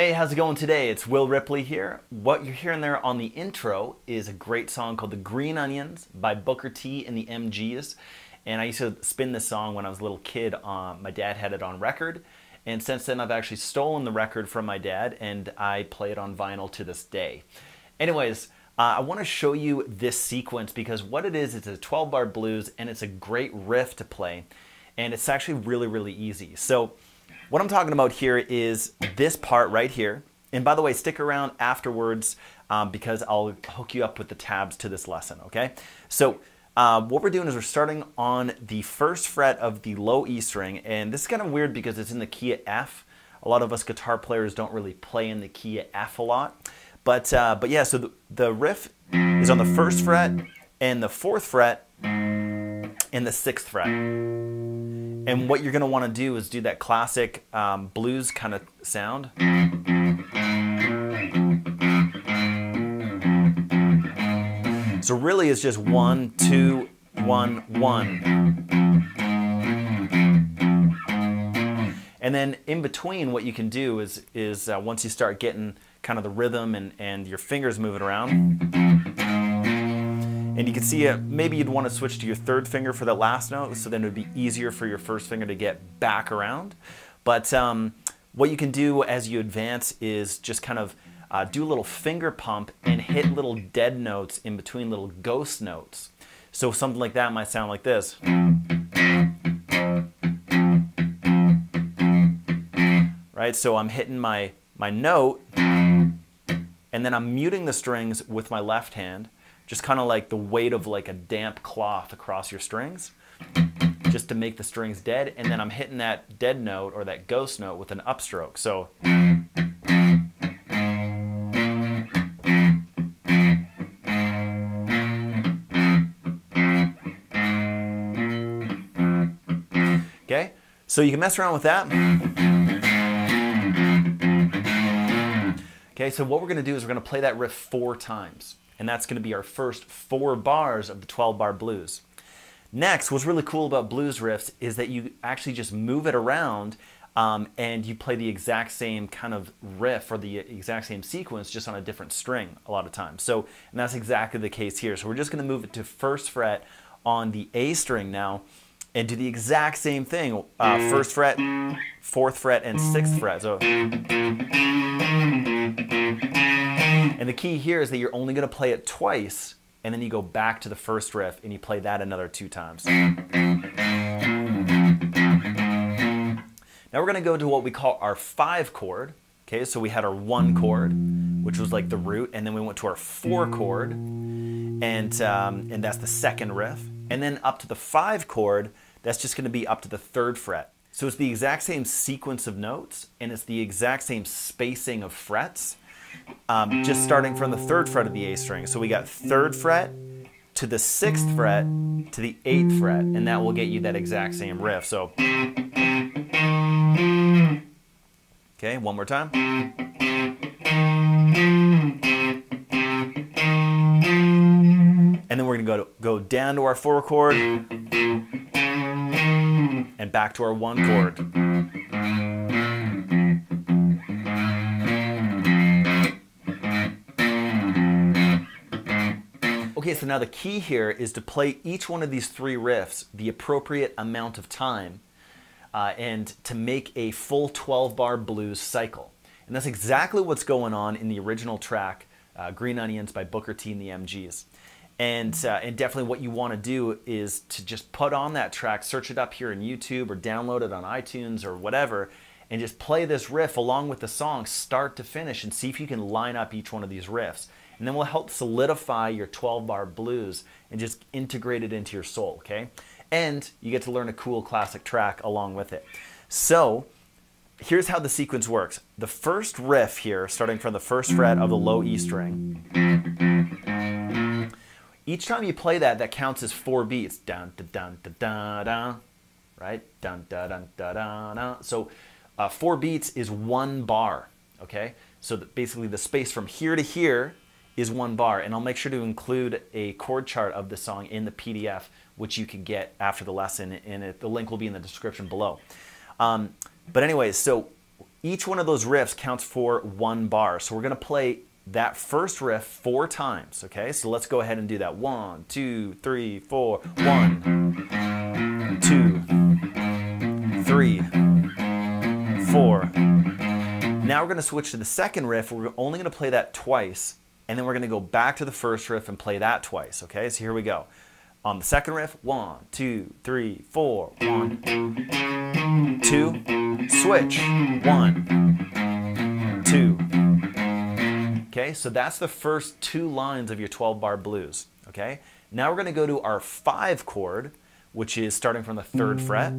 Hey, how's it going today? It's Will Ripley here. What you're hearing there on the intro is a great song called The Green Onions by Booker T and the MGs. And I used to spin this song when I was a little kid. My dad had it on record. And since then, I've actually stolen the record from my dad, and I play it on vinyl to this day. Anyways, I want to show you this sequence because what it is, it's a 12-bar blues, and it's a great riff to play. And it's actually really, really easy. So what I'm talking about here is this part right here. And by the way, stick around afterwards because I'll hook you up with the tabs to this lesson, okay? So what we're doing is we're starting on the first fret of the low E string, and this is kind of weird because it's in the key of F. A lot of us guitar players don't really play in the key of F a lot. But yeah, so the riff is on the first fret and the fourth fret and the sixth fret. And what you're going to want to do is do that classic blues kind of sound. So really it's just 1, 2, 1, 1. And then in between what you can do is once you start getting kind of the rhythm and your fingers moving around, and you can see maybe you'd want to switch to your third finger for that last note, so then it would be easier for your first finger to get back around. But what you can do as you advance is just kind of do a little finger pump and hit little dead notes in between little ghost notes. So something like that might sound like this. Right, so I'm hitting my note, and then I'm muting the strings with my left hand. Just kind of like the weight of like a damp cloth across your strings, just to make the strings dead. And then I'm hitting that dead note or that ghost note with an upstroke. So, okay, so you can mess around with that. Okay, so what we're going to do is we're going to play that riff 4 times. And that's going to be our first 4 bars of the 12-bar blues. Next, what's really cool about blues riffs is that you actually just move it around and you play the exact same kind of riff or the exact same sequence just on a different string a lot of times. So, and that's exactly the case here. So we're just going to move it to first fret on the A string now and do the exact same thing. First fret, fourth fret, and sixth fret. So, and the key here is that you're only going to play it twice, and then you go back to the first riff and you play that another 2 times. Now we're going to go to what we call our 5 chord. Okay, so we had our 1 chord, which was like the root, and then we went to our 4 chord, and that's the second riff. And then up to the 5 chord, that's just going to be up to the 3rd fret. So it's the exact same sequence of notes, and it's the exact same spacing of frets. Just starting from the 3rd fret of the A string. So we got 3rd fret to the 6th fret to the 8th fret, and that will get you that exact same riff. So, okay, one more time. And then we're going to go down to our 4 chord and back to our 1 chord. Okay, so now the key here is to play each one of these 3 riffs the appropriate amount of time and to make a full 12-bar blues cycle. And that's exactly what's going on in the original track, Green Onions by Booker T and the MGs. And definitely what you want to do is to just put on that track, search it up here in YouTube or download it on iTunes or whatever, and just play this riff along with the song start to finish and see if you can line up each one of these riffs. And then we'll help solidify your 12-bar blues and just integrate it into your soul, okay? And you get to learn a cool classic track along with it. So here's how the sequence works. The first riff here, starting from the 1st fret of the low E string, each time you play that, that counts as 4 beats. Dun, da, dun, da, da, da, right? Dun, da, dun, da, da, da. So 4 beats is 1 bar, okay? So basically the space from here to here is 1 bar, and I'll make sure to include a chord chart of the song in the PDF, which you can get after the lesson, and the link will be in the description below. But anyways, so each one of those riffs counts for 1 bar. So we're going to play that first riff 4 times, okay? So let's go ahead and do that. 1, 2, 3, 4. 1, 2, 3, 4. Now we're going to switch to the second riff. We're only going to play that twice, and then we're going to go back to the first riff and play that twice, okay? So here we go. On the second riff, 1, 2, 3, 4. 1, 2, switch. 1, 2. Okay, so that's the first 2 lines of your 12-bar blues, okay? Now we're going to go to our 5 chord, which is starting from the 3rd fret,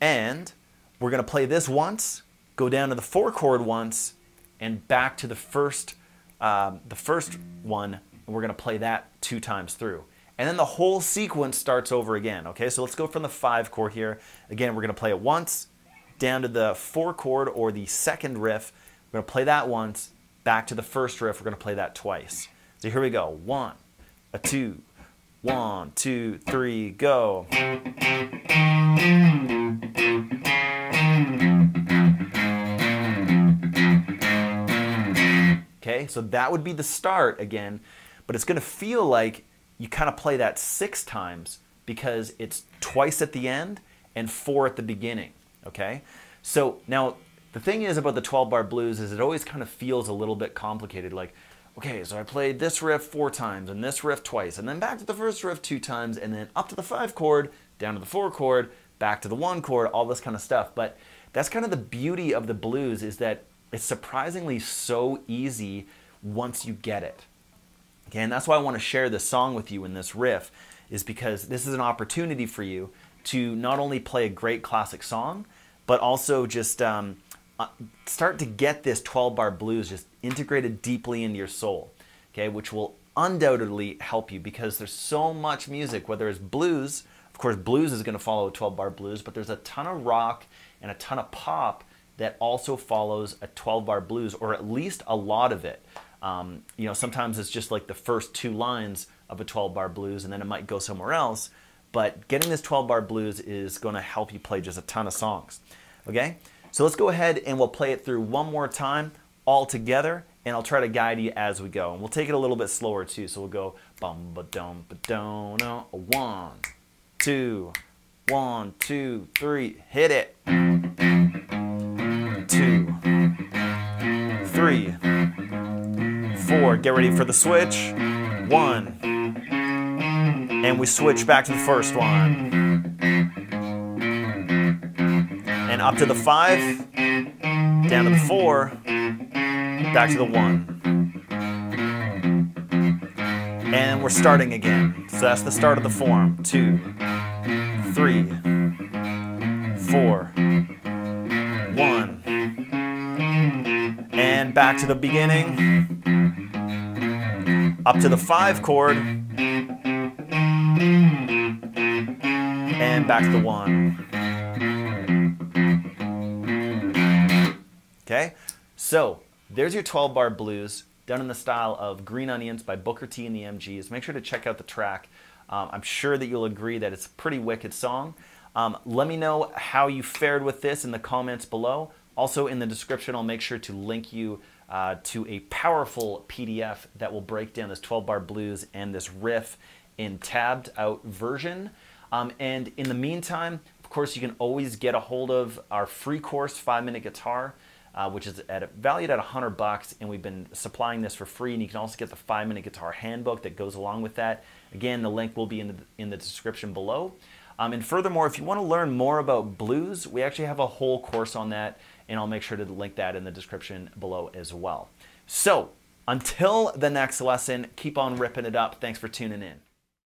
and we're going to play this once, go down to the 4 chord once, and back to the first one, and we're going to play that 2 times through. And then the whole sequence starts over again, okay? So let's go from the 5 chord here. Again, we're going to play it once, down to the 4 chord or the second riff. We're going to play that once, back to the first riff. We're going to play that twice. So here we go. 1, 2, 1, 2, 3, go. Okay, so that would be the start again, but it's going to feel like you kind of play that 6 times because it's twice at the end and 4 at the beginning, okay? So now the thing is about the 12-bar blues is it always kind of feels a little bit complicated, like, okay, so I played this riff 4 times and this riff twice, and then back to the first riff 2 times, and then up to the 5 chord, down to the 4 chord, back to the 1 chord, all this kind of stuff. But that's kind of the beauty of the blues, is that it's surprisingly so easy once you get it. Okay, and that's why I want to share this song with you in this riff, is because this is an opportunity for you to not only play a great classic song, but also just start to get this 12-bar blues just integrated deeply into your soul, okay, which will undoubtedly help you because there's so much music, whether it's blues. Of course, blues is going to follow a 12-bar blues, but there's a ton of rock and a ton of pop that also follows a 12-bar blues, or at least a lot of it. You know, sometimes it's just like the first 2 lines of a 12-bar blues, and then it might go somewhere else. But getting this 12-bar blues is going to help you play just a ton of songs. Okay, so let's go ahead and we'll play it through one more time all together, and I'll try to guide you as we go. And we'll take it a little bit slower too. So we'll go bum ba dum ba dum. 1, 2, 1, 2, 3, hit it. 2, 3, 4. Get ready for the switch. 1, and we switch back to the first one. And up to the 5, down to the 4, back to the 1. And we're starting again. So that's the start of the form. 2, 3, 4, 1. And back to the beginning. Up to the 5 chord. And back to the 1. Okay, so there's your 12-bar blues done in the style of Green Onions by Booker T and the MGs. Make sure to check out the track. I'm sure that you'll agree that it's a pretty wicked song. Let me know how you fared with this in the comments below. Also in the description, I'll make sure to link you to a powerful PDF that will break down this 12-bar blues and this riff in tabbed out version. And in the meantime, of course, you can always get a hold of our free course, 5-Minute Guitar, which is valued at $100, and we've been supplying this for free. And you can also get the 5-Minute Guitar Handbook that goes along with that. Again, the link will be in the description below. And furthermore, if you want to learn more about blues, we actually have a whole course on that, and I'll make sure to link that in the description below as well. So, until the next lesson, keep on ripping it up. Thanks for tuning in.